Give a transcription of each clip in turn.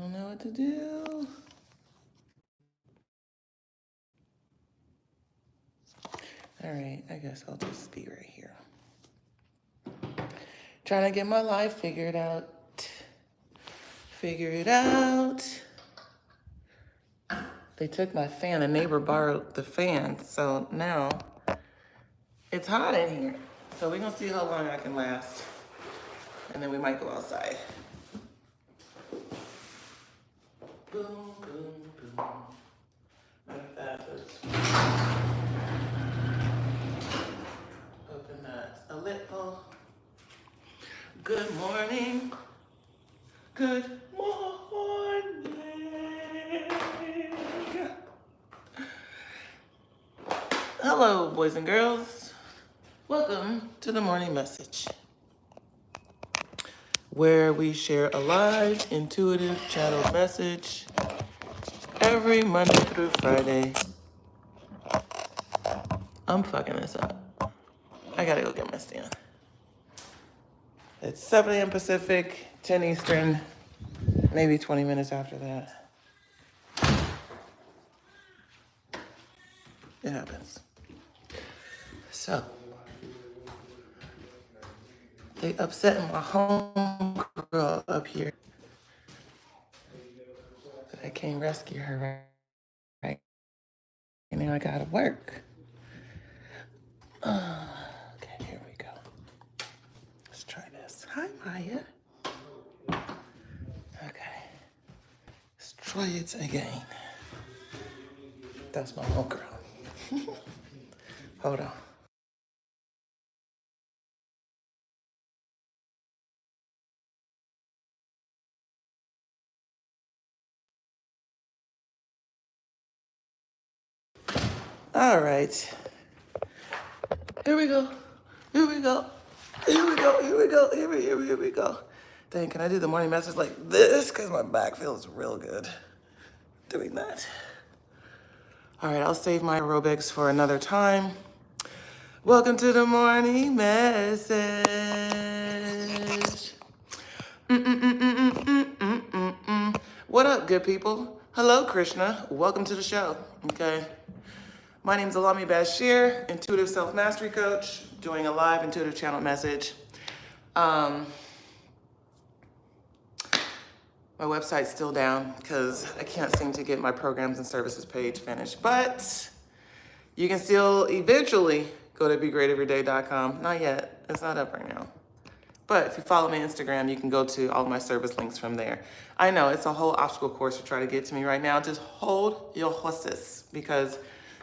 don't know what to do. All right, I guess I'll just be right here. Trying to get my life figured out. Figure it out. They took my fan. A neighbor borrowed the fan, so now it's hot in here. So we're gonna see how long I can last. And then we might go outside. Boom, boom, boom. Matter of fact, let's open that a little. Good morning. Good morning. Hello, boys and girls. Welcome to the morning message, where we share a live, intuitive channel message every Monday through Friday. I'm fucking this up. I gotta go get my stand. It's 7 a.m. Pacific, 10 Eastern, maybe 20 minutes after that. It happens. So, they upset my home girl up here. But I can't rescue her right now. I gotta work. Okay, here we go. Let's try this. Hi, Maya. Okay. Let's try it again. That's my home girl. Hold on. All right. Here we go. Here we go. Here we go. Here we go. Here we go. Dang, can I do the morning message like this? Because my back feels real good doing that. All right, I'll save my aerobics for another time. Welcome to the morning message. What up, good people? Hello, Krishna. Welcome to the show. Okay. My name's Allah-mi Basheer, intuitive self-mastery coach, doing a live intuitive channel message. My website's still down because I can't seem to get my programs and services page finished, but you can still eventually go to begreateveryday.com. Not yet, it's not up right now. But if you follow me on Instagram, you can go to all my service links from there. I know it's a whole obstacle course to try to get to me right now. Just hold your horses because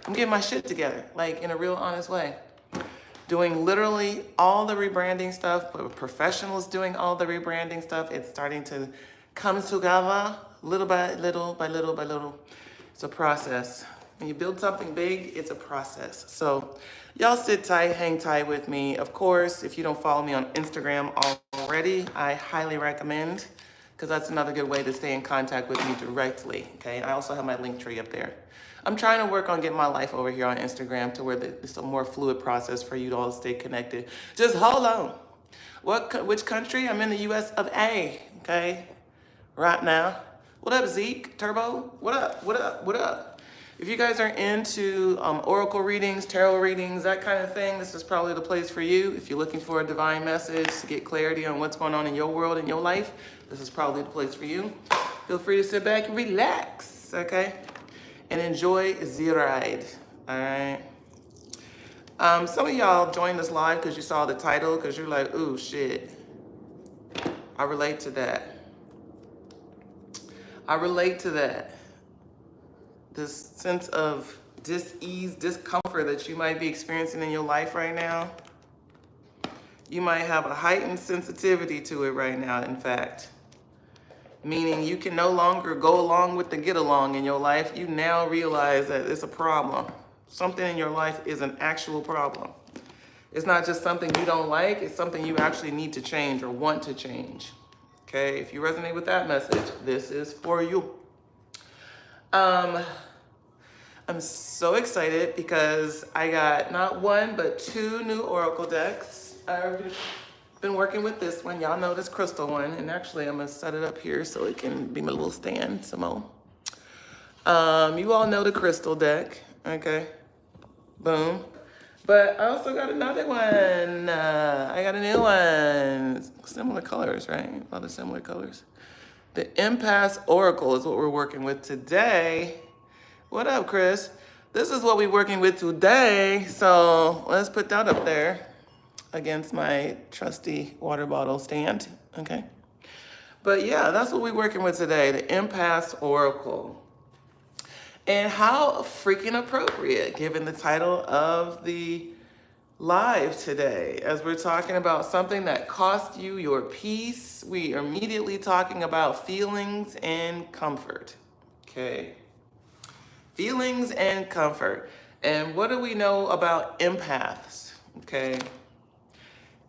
I'm getting my shit together, like in a real honest way. Doing literally all the rebranding stuff, but professionals doing all the rebranding stuff. It's starting to come together little by little by little by little. It's a process. When you build something big, it's a process. So y'all sit tight, hang tight with me. Of course, if you don't follow me on Instagram already, I highly recommend, because that's another good way to stay in contact with me directly, okay? I also have my link tree up there. I'm trying to work on getting my life over here on Instagram to where it's a more fluid process for you to all stay connected. Just hold on. Which country? I'm in the US of A, okay? Right now. What up, Zeke? Turbo? What up? What up? What up? If you guys are into oracle readings, tarot readings, that kind of thing, this is probably the place for you. If you're looking for a divine message to get clarity on what's going on in your world, in your life, this is probably the place for you. Feel free to sit back and relax, okay? And enjoy the ride, all right? Some of y'all joined this live because you saw the title, because you're like, ooh, shit. I relate to that. I relate to that. This sense of dis-ease, discomfort that you might be experiencing in your life right now. You might have a heightened sensitivity to it right now, in fact. Meaning you can no longer go along with the get along in your life. You now realize that it's a problem. Something in your life is an actual problem. It's not just something you don't like, it's something you actually need to change or want to change. Okay, if you resonate with that message, this is for you. I'm so excited because I got not one, but 2 new oracle decks. been working with this one. Y'all know this crystal one. And actually, I'm going to set it up here so it can be my little stand some more. You all know the crystal deck. Okay. Boom. But I also got another one. I got a new one. Similar colors, right? A lot of similar colors. The Empath Oracle is what we're working with today. What up, Chris? This is what we're working with today. So let's put that up there against my trusty water bottle stand. Okay. But yeah, that's what we're working with today. The Empath Oracle. And how freaking appropriate given the title of the live today, as we're talking about something that cost you your peace. We are immediately talking about feelings and comfort. Okay. Feelings and comfort. And what do we know about empaths? Okay.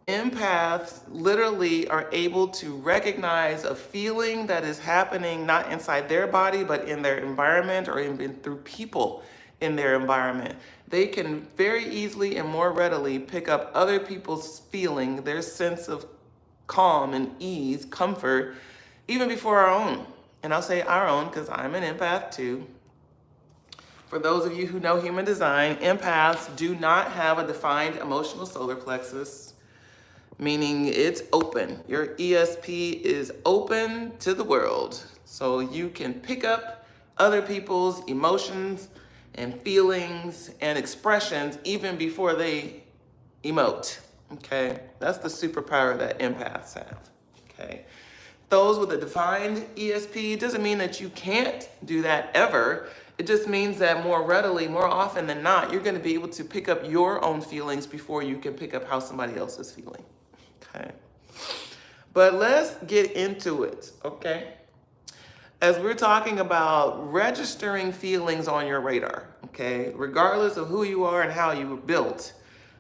Empaths literally are able to recognize a feeling that is happening not inside their body, but in their environment or even through people in their environment. They can very easily and more readily pick up other people's feeling, their sense of calm and ease, comfort, even before our own. And I'll say our own because I'm an empath too. For those of you who know human design, empaths do not have a defined emotional solar plexus, meaning it's open. Your ESP is open to the world. So you can pick up other people's emotions and feelings and expressions even before they emote. Okay, that's the superpower that empaths have. Okay, those with a defined ESP doesn't mean that you can't do that ever. It just means that more readily, more often than not, you're going to be able to pick up your own feelings before you can pick up how somebody else is feeling. Okay, but let's get into it. Okay, as we're talking about registering feelings on your radar. Okay, regardless of who you are and how you were built,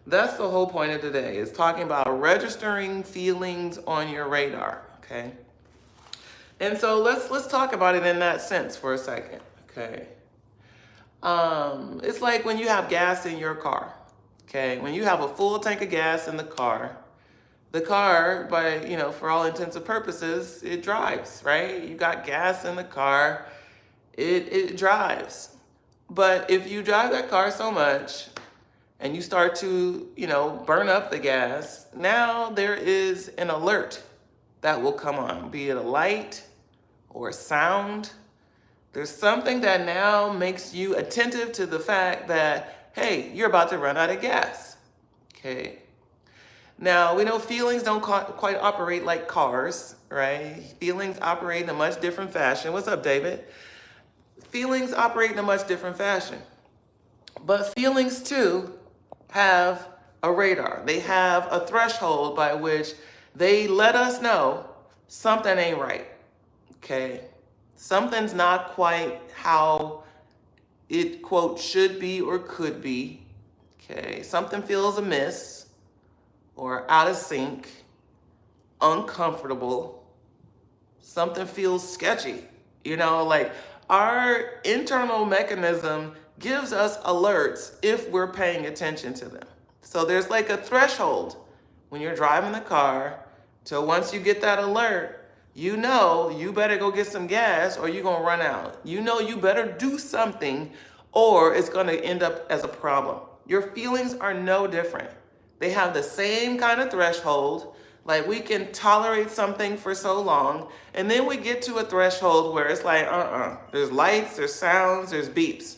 that's the whole point of today, is talking about registering feelings on your radar. Okay, and so let's talk about it in that sense for a second. Okay, it's like when you have gas in your car. Okay, when you have a full tank of gas in the car, for all intents and purposes, it drives, right? You got gas in the car, it drives. But if you drive that car so much and you start to, burn up the gas, now there is an alert that will come on, be it a light or a sound. There's something that now makes you attentive to the fact that, hey, you're about to run out of gas. Okay. Now, we know feelings don't quite operate like cars, right? Feelings operate in a much different fashion. What's up, David? Feelings operate in a much different fashion. But feelings, too, have a radar. They have a threshold by which they let us know something ain't right, okay? Something's not quite how it, quote, should be or could be, okay? Something feels amiss, or out of sync, uncomfortable, something feels sketchy. Like our internal mechanism gives us alerts if we're paying attention to them. So there's like a threshold when you're driving the car till once you get that alert, you better go get some gas or you're gonna run out. You better do something or it's gonna end up as a problem. Your feelings are no different. They have the same kind of threshold. Like we can tolerate something for so long, and then we get to a threshold where it's like, there's lights, there's sounds, there's beeps.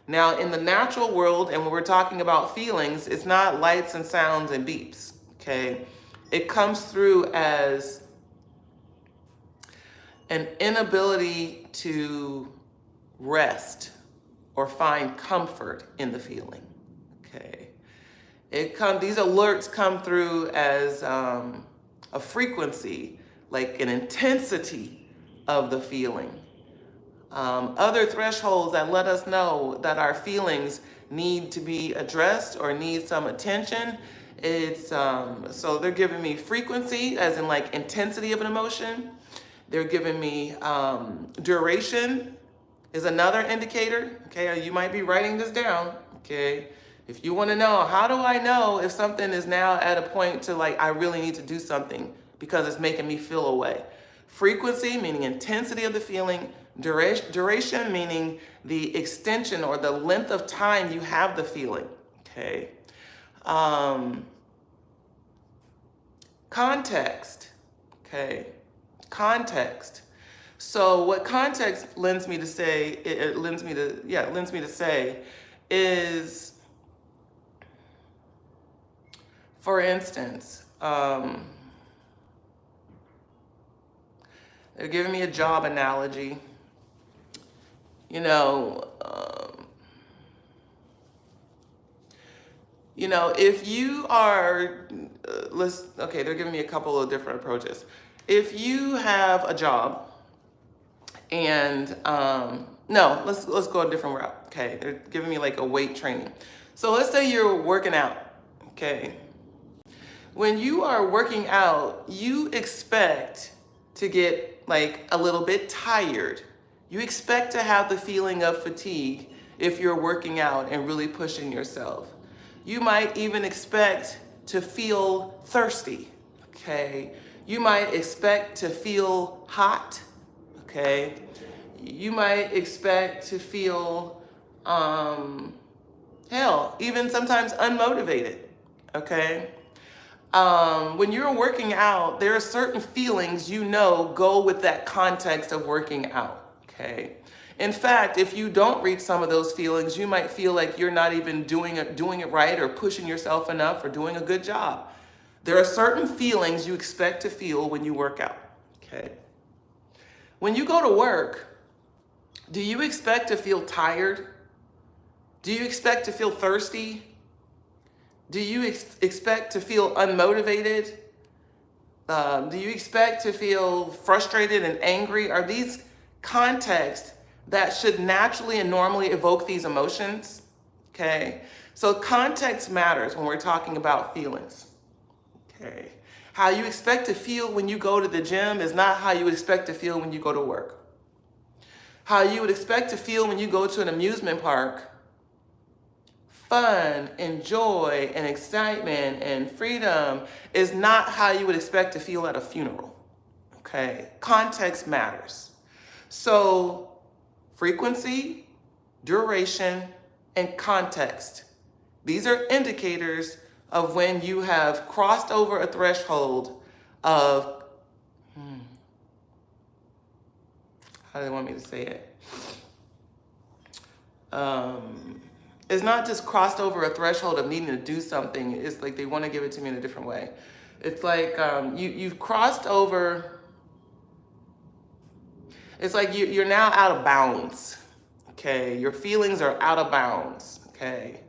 Now in the natural world, and when we're talking about feelings, it's not lights and sounds and beeps, okay? It comes through as an inability to rest or find comfort in the feeling, okay? These alerts come through as a frequency, like an intensity of the feeling. Other thresholds that let us know that our feelings need to be addressed or need some attention. So they're giving me frequency, as in like intensity of an emotion. They're giving me duration is another indicator. Okay, you might be writing this down. Okay. If you want to know, how do I know if something is now at a point to like, I really need to do something because it's making me feel away? Frequency, meaning intensity of the feeling. Duration, meaning the extension or the length of time you have the feeling. Okay. Context. Okay. Context. So what context lends me to say, it lends me to say is, for instance, they're giving me a job analogy. You know, if you are, they're giving me a couple of different approaches. If you have a job and, no, let's go a different route. Okay, they're giving me like a weight training. So let's say you're working out, okay? When you are working out, you expect to get like a little bit tired. You expect to have the feeling of fatigue if you're working out and really pushing yourself. You might even expect to feel thirsty, okay? You might expect to feel hot, okay? You might expect to feel, even sometimes unmotivated, okay? When you're working out, there are certain feelings go with that context of working out, okay? In fact, if you don't reach some of those feelings, you might feel like you're not even doing it right or pushing yourself enough or doing a good job. There are certain feelings you expect to feel when you work out, okay? When you go to work, do you expect to feel tired? Do you expect to feel thirsty? Do you expect to feel unmotivated? Do you expect to feel frustrated and angry? Are these contexts that should naturally and normally evoke these emotions? Okay, so context matters when we're talking about feelings. Okay, how you expect to feel when you go to the gym is not how you would expect to feel when you go to work. How you would expect to feel when you go to an amusement park, fun and joy and excitement and freedom, is not how you would expect to feel at a funeral. Okay, context matters. So frequency, duration, and context. These are indicators of when you have crossed over a threshold of, how do they want me to say it? It's not just crossed over a threshold of needing to do something. It's like they want to give it to me in a different way. It's like you've crossed over. It's like you're now out of bounds. Okay, your feelings are out of bounds. Okay,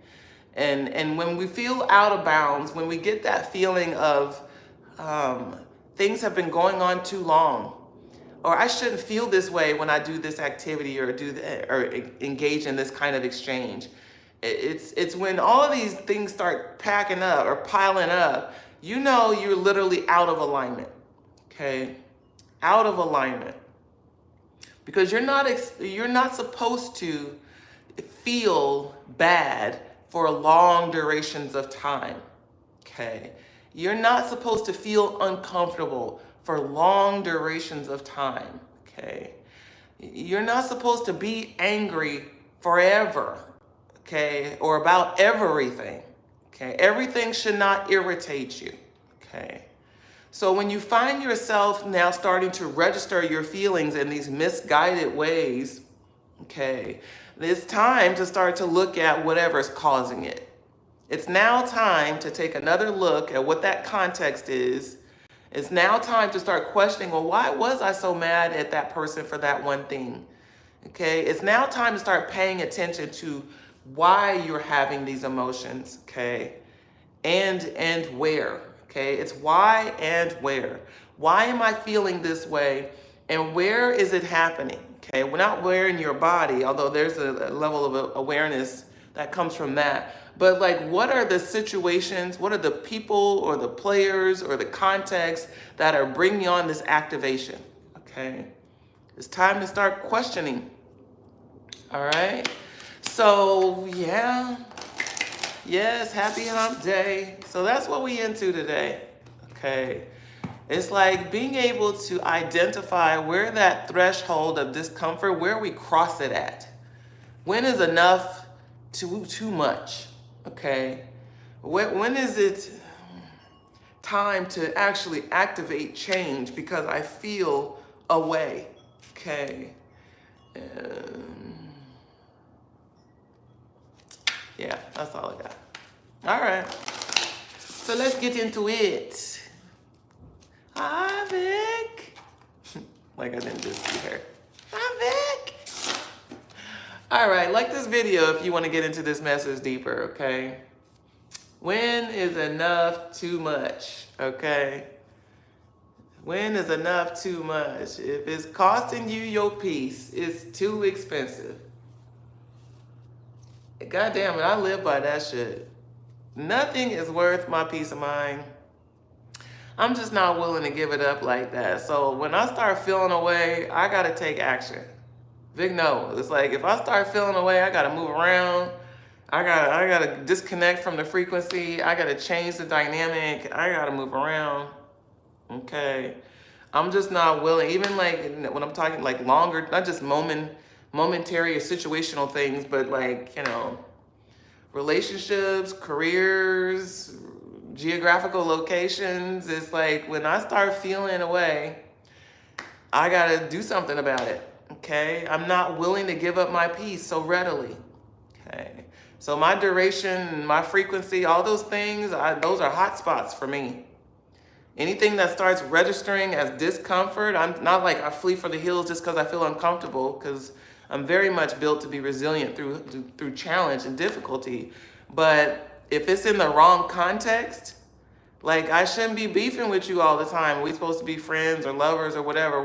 and when we feel out of bounds, when we get that feeling of things have been going on too long, or I shouldn't feel this way when I do this activity or do that or engage in this kind of exchange. It's when all of these things start packing up or piling up, you're literally out of alignment, okay? Out of alignment. Because you're not supposed to feel bad for long durations of time, okay? You're not supposed to feel uncomfortable for long durations of time, okay? You're not supposed to be angry forever, okay, or about everything, okay? Everything should not irritate you, okay? So when you find yourself now starting to register your feelings in these misguided ways, okay, it's time to start to look at whatever's causing it. It's now time to take another look at what that context is. It's now time to start questioning, well, why was I so mad at that person for that one thing? Okay, it's now time to start paying attention to why you're having these emotions, okay, and where, okay? It's why and where. Why am I feeling this way, and where is it happening, okay? We're not where in your body, although there's a level of awareness that comes from that. But like, what are the situations, what are the people or the players or the context that are bringing on this activation, okay? It's time to start questioning, all right? So, yeah, Yes, happy hump day. So that's what we into today. Okay. It's like being able to identify where that threshold of discomfort, where we cross it at. When is enough too much? Okay. When is it time to actually activate change because I feel a way? Okay. Yeah, that's all I got. All right. So let's get into it. Hi, Vic. Like I didn't just see her. Hi, Vic. All right, like this video if you want to get into this message deeper, okay? When is enough too much, okay? When is enough too much? If it's costing you your peace, it's too expensive. God damn it, I live by that shit. Nothing is worth my peace of mind. I'm just not willing to give it up like that. So when I start feeling away, I gotta take action. Vic knows. It's like if I start feeling away, I gotta move around. I gotta disconnect from the frequency. I gotta change the dynamic. I gotta move around. Okay. I'm just not willing, even like when I'm talking like longer, not just momentary or situational things, but like, you know, relationships, careers, geographical locations. It's like when I start feeling away, I gotta do something about it. Okay. I'm not willing to give up my peace so readily. Okay. So my duration, my frequency, all those things, those are hot spots for me. Anything that starts registering as discomfort, I'm not like I flee for the hills just because I feel uncomfortable, because I'm very much built to be resilient through challenge and difficulty. But if it's in the wrong context, like I shouldn't be beefing with you all the time. We're supposed to be friends or lovers or whatever.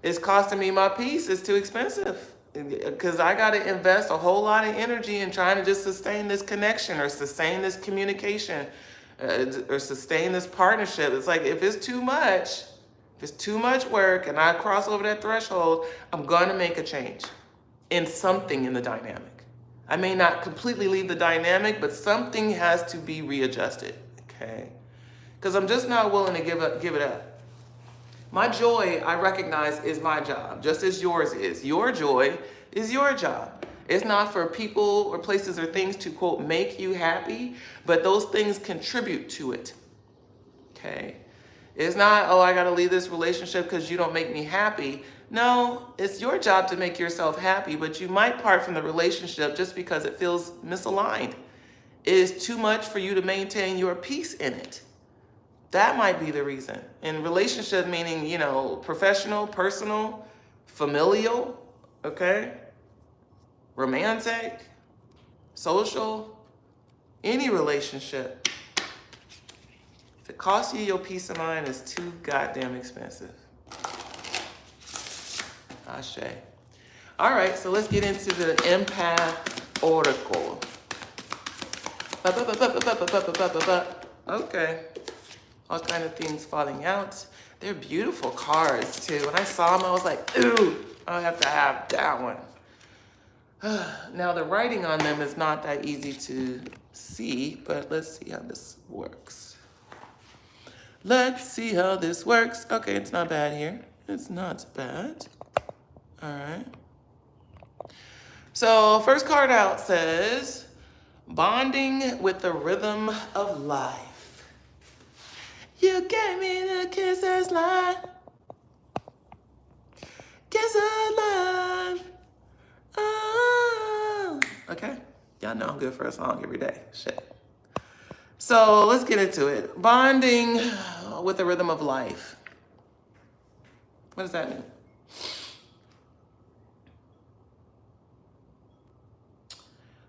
It's costing me my peace. It's too expensive. Because I got to invest a whole lot of energy in trying to just sustain this connection or sustain this communication. Or sustain this partnership. It's like if it's too much work and I cross over that threshold, I'm gonna make a change in something in the dynamic. I may not completely leave the dynamic, but something has to be readjusted, okay? Because I'm just not willing to give it up. My joy, I recognize, is my job, just as yours is. Your joy is your job. It's not for people or places or things to, quote, make you happy, but those things contribute to it, okay? It's not, oh, I gotta leave this relationship because you don't make me happy. No, it's your job to make yourself happy, but you might part from the relationship just because it feels misaligned. It is too much for you to maintain your peace in it. That might be the reason. And relationship meaning, you know, professional, personal, familial, okay? Romantic, social, any relationship. If it costs you your peace of mind, it's too goddamn expensive. Ashe. All right, so let's get into the empath oracle. Okay. All kind of things falling out. They're beautiful cards too. When I saw them, I was like, ooh, I have to have that one. Now the writing on them is not that easy to see, but let's see how this works. Let's see how this works. Okay, it's not bad here. It's not bad. All right. So first card out says, bonding with the rhythm of life. You gave me the kisses line. Kiss of love. Oh. Okay. Y'all know I'm good for a song every day. Shit. So let's get into it. Bonding with the rhythm of life. What does that mean?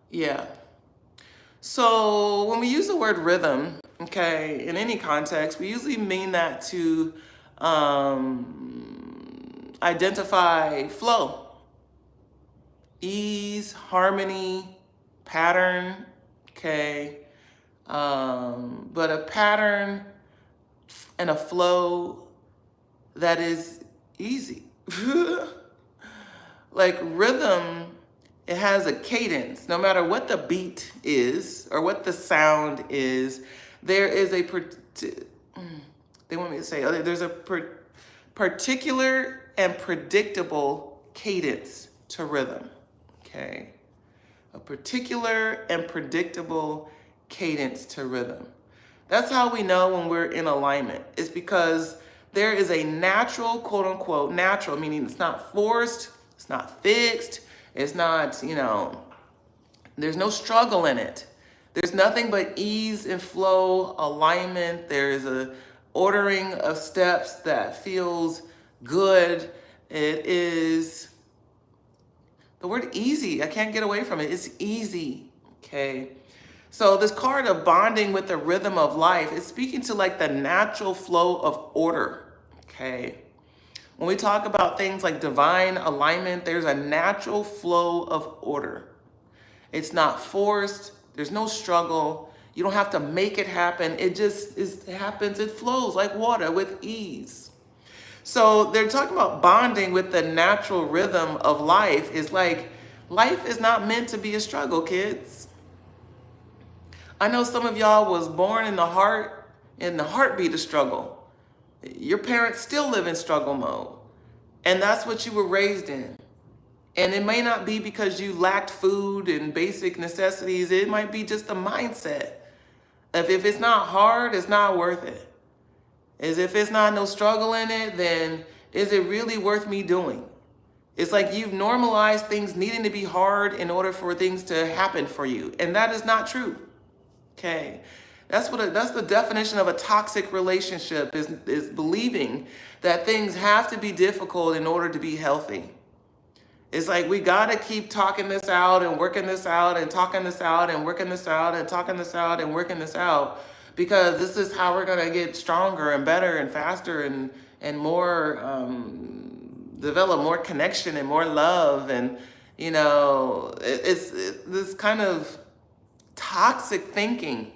Yeah. So when we use the word rhythm, okay, in any context, we usually mean that to identify flow, ease, harmony, pattern, okay. But a pattern and a flow that is easy. Like rhythm It has a cadence. No matter what the beat is or what the sound is, there is a, they want me to say, there's a particular and predictable cadence to rhythm, okay? A particular and predictable cadence to rhythm. That's how we know when we're in alignment. It's because there is a natural, quote unquote, natural, meaning it's not forced, it's not fixed, it's not, there's no struggle in it. There's nothing but ease and flow, alignment. There's a ordering of steps that feels good. It is the word easy. I can't get away from it. It's easy, okay? So this card of bonding with the rhythm of life is speaking to like the natural flow of order, okay? When we talk about things like divine alignment, there's a natural flow of order. It's not forced. There's no struggle. You don't have to make it happen. It just it happens. It flows like water with ease. So they're talking about bonding with the natural rhythm of life. Is like life is not meant to be a struggle, kids. I know some of y'all was born in the heartbeat of struggle. Your parents still live in struggle mode. And that's what you were raised in. And it may not be because you lacked food and basic necessities. It might be just a mindset of if it's not hard, it's not worth it. As if it's not no struggle in it, then is it really worth me doing? It's like you've normalized things needing to be hard in order for things to happen for you. And that is not true. Okay. That's the definition of a toxic relationship is believing that things have to be difficult in order to be healthy. It's like we got to keep talking this out and working this out and talking this out and working this out and talking this out and working this out, because this is how we're going to get stronger and better and faster and more, develop more connection and more love. And, it's this kind of toxic thinking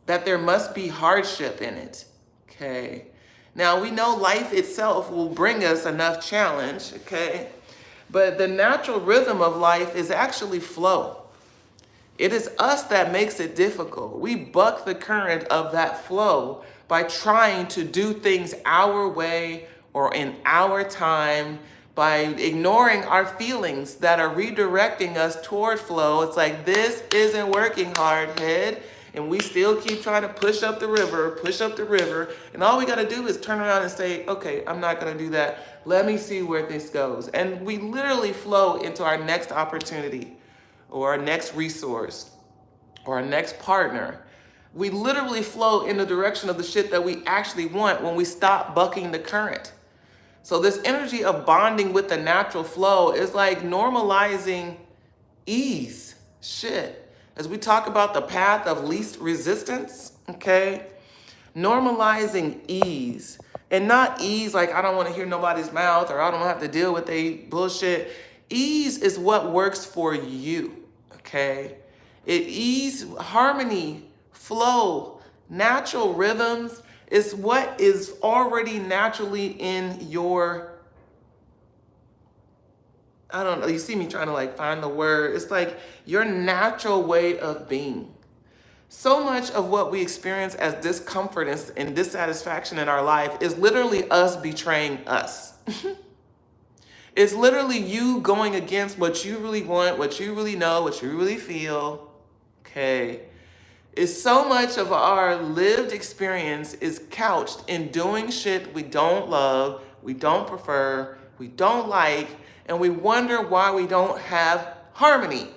that there must be hardship in it, okay? Now, we know life itself will bring us enough challenge, okay? But the natural rhythm of life is actually flow. It is us that makes it difficult. We buck the current of that flow by trying to do things our way or in our time, by ignoring our feelings that are redirecting us toward flow. It's like, this isn't working, hard head. And we still keep trying to push up the river. And all we got to do is turn around and say, okay, I'm not going to do that. Let me see where this goes. And we literally flow into our next opportunity or our next resource or our next partner. We literally flow in the direction of the shit that we actually want when we stop bucking the current. So this energy of bonding with the natural flow is like normalizing ease. Shit. As we talk about the path of least resistance, okay? Normalizing ease. And not ease like I don't want to hear nobody's mouth or I don't have to deal with a bullshit. Ease is what works for you, okay? Ease, harmony, flow, natural rhythms is what is already naturally in your, I don't know, you see me trying to like find the word. It's like your natural way of being. So much of what we experience as discomfort and dissatisfaction in our life is literally us betraying us. It's literally you going against what you really want, what you really know, what you really feel. Okay. It's so much of our lived experience is couched in doing shit we don't love, we don't prefer, we don't like, and we wonder why we don't have harmony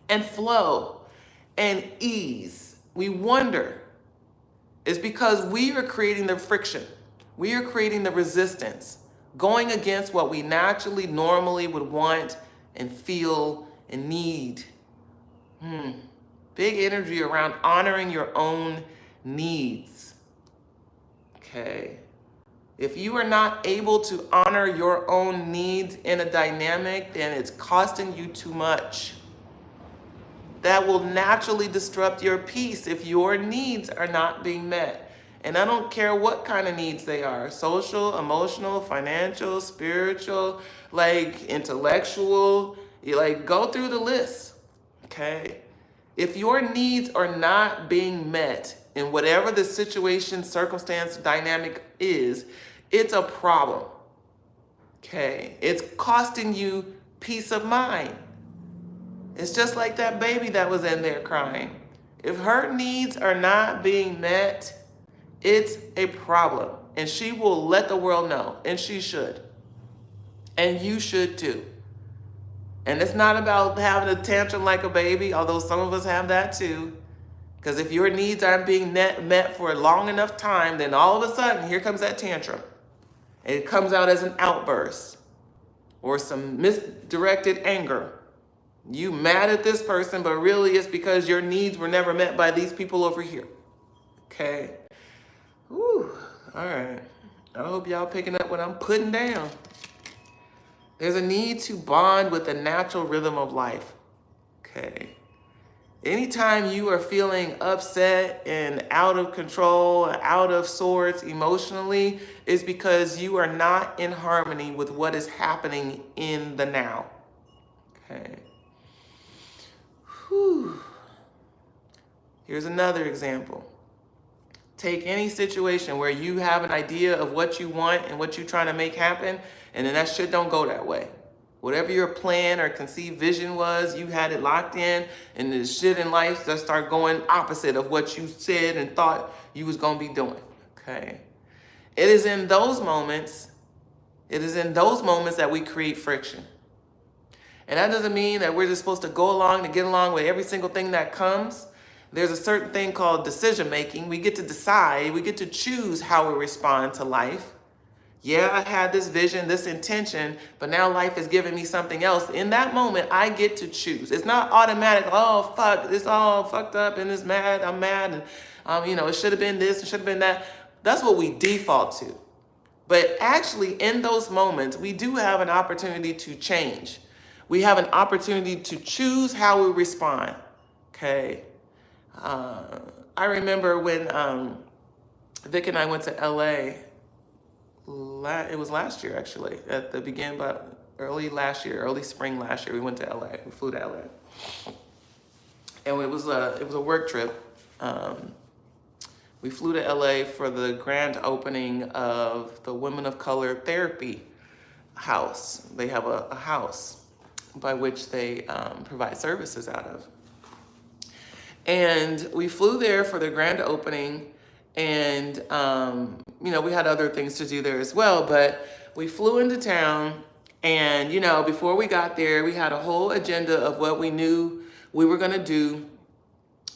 and flow and ease. We wonder. It's because we are creating the friction. We are creating the resistance, going against what we naturally, normally would want and feel and need. Big energy around honoring your own needs. Okay. If you are not able to honor your own needs in a dynamic, then it's costing you too much. That will naturally disrupt your peace if your needs are not being met. And I don't care what kind of needs they are, social, emotional, financial, spiritual, like intellectual. You like go through the list, okay? If your needs are not being met in whatever the situation, circumstance, dynamic is, it's a problem, okay? It's costing you peace of mind. It's just like that baby that was in there crying. If her needs are not being met, it's a problem. And she will let the world know, and she should. And you should too. And it's not about having a tantrum like a baby, although some of us have that too. Because if your needs aren't being met for a long enough time, then all of a sudden, here comes that tantrum. And it comes out as an outburst or some misdirected anger. You mad at this person, but really it's because your needs were never met by these people over here. Okay? Whew. All right. I hope y'all picking up what I'm putting down. There's a need to bond with the natural rhythm of life. Okay. Anytime you are feeling upset and out of control, out of sorts emotionally, is because you are not in harmony with what is happening in the now. Okay. Whew. Here's another example. Take any situation where you have an idea of what you want and what you're trying to make happen, and then that shit don't go that way. Whatever your plan or conceived vision was, you had it locked in, and the shit in life just start going opposite of what you said and thought you was gonna be doing. Okay. It is in those moments that we create friction. And that doesn't mean that we're just supposed to go along and get along with every single thing that comes. There's a certain thing called decision making. We get to decide, we get to choose how we respond to life. Yeah, I had this vision, this intention, but now life is giving me something else. In that moment, I get to choose. It's not automatic, oh, fuck, it's all fucked up and it's mad, I'm mad, and it should have been this, it should have been that. That's what we default to. But actually, in those moments, we do have an opportunity to change. We have an opportunity to choose how we respond, okay? I remember when Vic and I went to LA. It was last year, actually, at the beginning, but early spring last year, we went to LA. We flew to LA. And it was a work trip. We flew to LA for the grand opening of the Women of Color Therapy House. They have a house by which they provide services out of. And we flew there for the grand opening, and we had other things to do there as well, but we flew into town, and before we got there, we had a whole agenda of what we knew we were going to do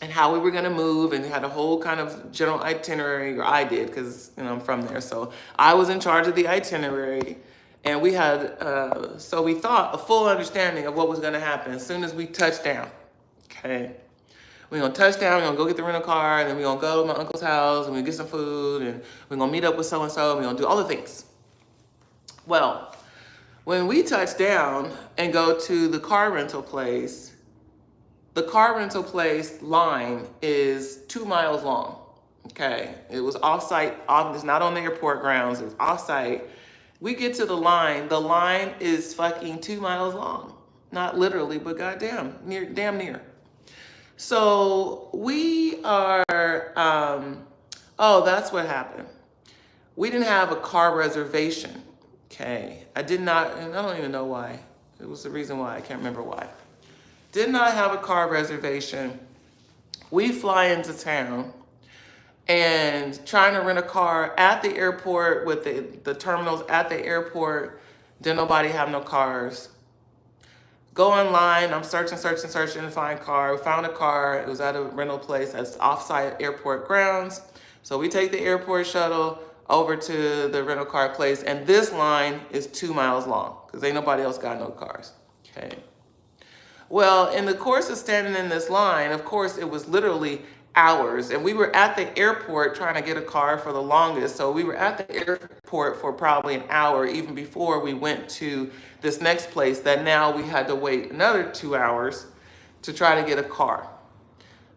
and how we were going to move, and had a whole kind of general itinerary, or I did, because I'm from there, so I was in charge of the itinerary. And we had so we thought a full understanding of what was going to happen as soon as we touched down. Okay, we're going to touch down, we're going to go get the rental car, and then we're going to go to my uncle's house, and we're going to get some food, and we're going to meet up with so-and-so, and we're going to do all the things. Well, when we touch down and go to the car rental place line is 2 miles long, okay? It was off-site, it's not on the airport grounds, it's off-site. We get to the line is fucking 2 miles long. Not literally, but goddamn, damn near. So we are, that's what happened. We didn't have a car reservation, okay? I did not, and I don't even know why. It was the reason why, I can't remember why. Did not have a car reservation. We fly into town and trying to rent a car at the airport with the terminals at the airport. Didn't nobody have no cars. Go online, I'm searching to find a car. We found a car, it was at a rental place that's off-site airport grounds. So we take the airport shuttle over to the rental car place, and this line is 2 miles long, because ain't nobody else got no cars, okay? Well, in the course of standing in this line, of course, it was literally hours, and we were at the airport trying to get a car for the longest. So we were at the airport for probably an hour, even before we went to this next place that now we had to wait another 2 hours to try to get a car.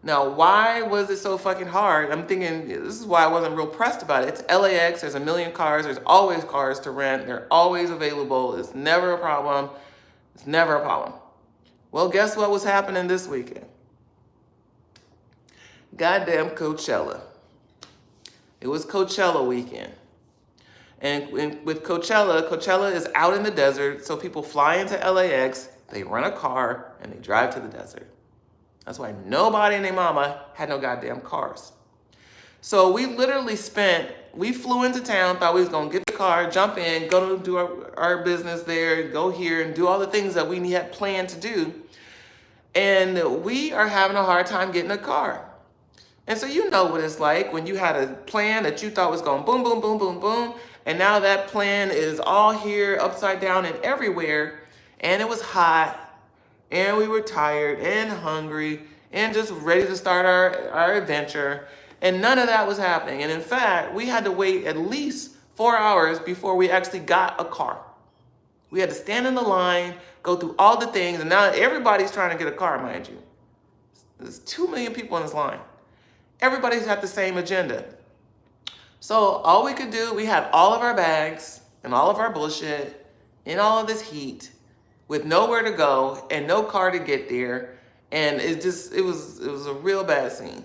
Now, why was it so fucking hard? I'm thinking this is why I wasn't real pressed about it. It's LAX, there's a million cars, there's always cars to rent, they're always available, it's never a problem. It's never a problem. Well, guess what was happening this weekend? Goddamn Coachella. It was Coachella weekend. And with Coachella is out in the desert, so people fly into LAX, they rent a car, and they drive to the desert. That's why nobody and their mama had no goddamn cars. So we literally we flew into town, thought we was gonna get the car, jump in, go to do our business there, go here and do all the things that we had planned to do. And we are having a hard time getting a car. And so you know what it's like when you had a plan that you thought was going boom, boom, boom, boom, boom. And now that plan is all here, upside down and everywhere. And it was hot. And we were tired and hungry and just ready to start our adventure. And none of that was happening. And in fact, we had to wait at least 4 hours before we actually got a car. We had to stand in the line, go through all the things. And now everybody's trying to get a car, mind you. There's 2 million people in this line. Everybody's got the same agenda. So all we could do, we had all of our bags and all of our bullshit in all of this heat with nowhere to go and no car to get there. And it was a real bad scene.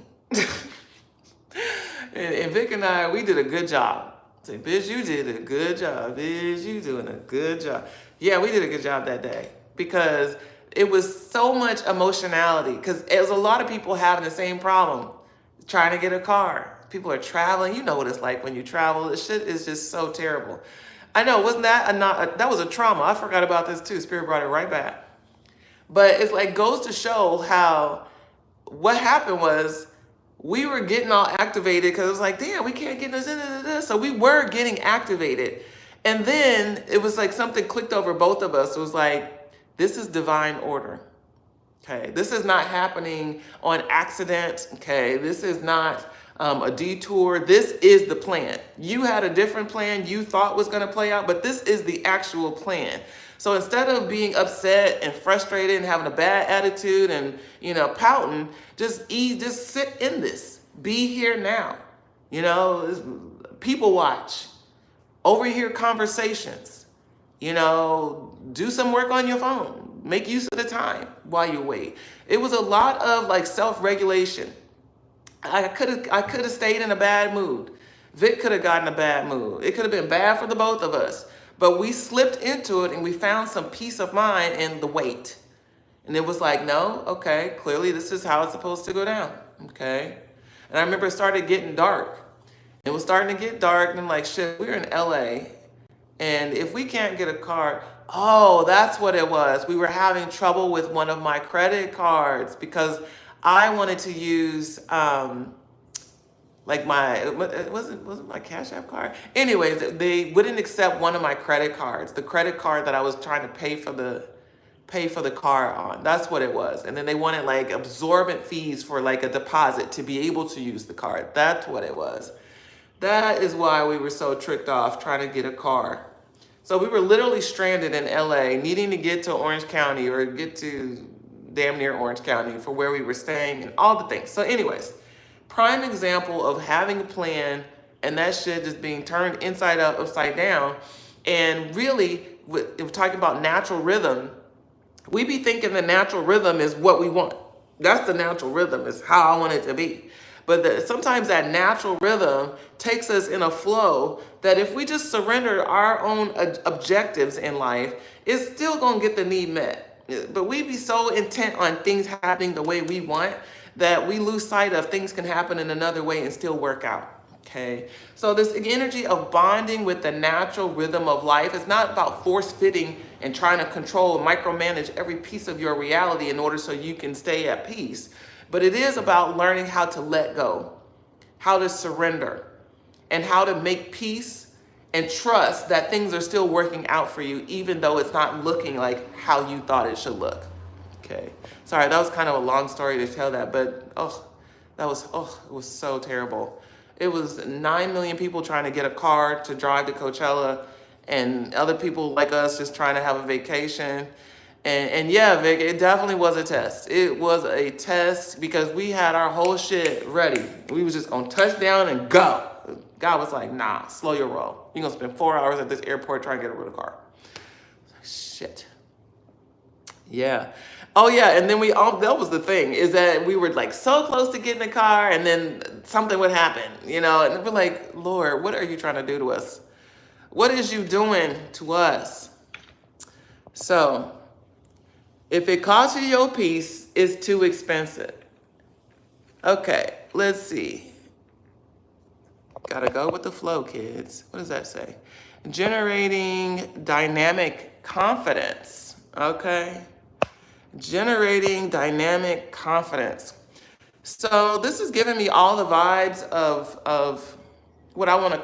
and Vic and I, we did a good job. Say, bitch, you did a good job. Bitch, you doing a good job. Yeah, we did a good job that day because it was so much emotionality because it was a lot of people having the same problem. Trying to get a car. People are traveling. You know what it's like when you travel. This shit is just so terrible. I know, wasn't that that was a trauma. I forgot about this too. Spirit brought it right back. But it's like goes to show how what happened was we were getting all activated because it was like, damn, we can't get this. So we were getting activated. And then it was like something clicked over both of us. It was like, this is divine order. Okay, this is not happening on accident. Okay, this is not a detour. This is the plan. You had a different plan you thought was going to play out, but this is the actual plan. So instead of being upset and frustrated and having a bad attitude and pouting, just sit in this. Be here now. People watch, overhear conversations. Do some work on your phone. Make use of the time while you wait. It was a lot of like self-regulation. I could have stayed in a bad mood. Vic could have gotten a bad mood. It could have been bad for the both of us. But we slipped into it and we found some peace of mind in the wait. And it was like, no, okay, clearly this is how it's supposed to go down. Okay. And I remember it started getting dark. It was starting to get dark and I'm like, shit, we're in LA. And if we can't get a car, oh, that's what it was. We were having trouble with one of my credit cards because I wanted to use wasn't my Cash App card. Anyways, they wouldn't accept one of my credit cards, the credit card that I was trying to pay for the car on. That's what it was. And then they wanted like absorbent fees for like a deposit to be able to use the card. That's what it was. That is why we were so tricked off trying to get a car. So we were literally stranded in LA, needing to get to Orange County or get to damn near Orange County for where we were staying and all the things. So anyways, prime example of having a plan and that shit just being turned inside out, upside down. And really, if we're talking about natural rhythm, we be thinking the natural rhythm is what we want. That's the natural rhythm, is how I want it to be. But sometimes that natural rhythm takes us in a flow that if we just surrender our own objectives in life, it's still going to get the need met. But we be so intent on things happening the way we want that we lose sight of things can happen in another way and still work out. Okay, so this energy of bonding with the natural rhythm of life is not about force fitting and trying to control and micromanage every piece of your reality in order so you can stay at peace. But it is about learning how to let go, how to surrender, and how to make peace and trust that things are still working out for you, even though it's not looking like how you thought it should look. Okay, sorry, that was kind of a long story to tell that, but it was so terrible. It was 9 million people trying to get a car to drive to Coachella and other people like us just trying to have a vacation. And yeah, Vic, it definitely was a test. It was a test because we had our whole shit ready. We was just gonna touch down and go. God was like, nah, slow your roll. You're gonna spend 4 hours at this airport trying to get a rental car. Shit. Yeah. Oh yeah, and then that was the thing, is that we were like so close to getting a car and then something would happen, and we're like, Lord, what are you trying to do to us? What is you doing to us? So, if it costs you your peace, it's too expensive. Okay, let's see. Gotta go with the flow, kids. What does that say? Generating dynamic confidence. Okay. Generating dynamic confidence. So this is giving me all the vibes of what I want to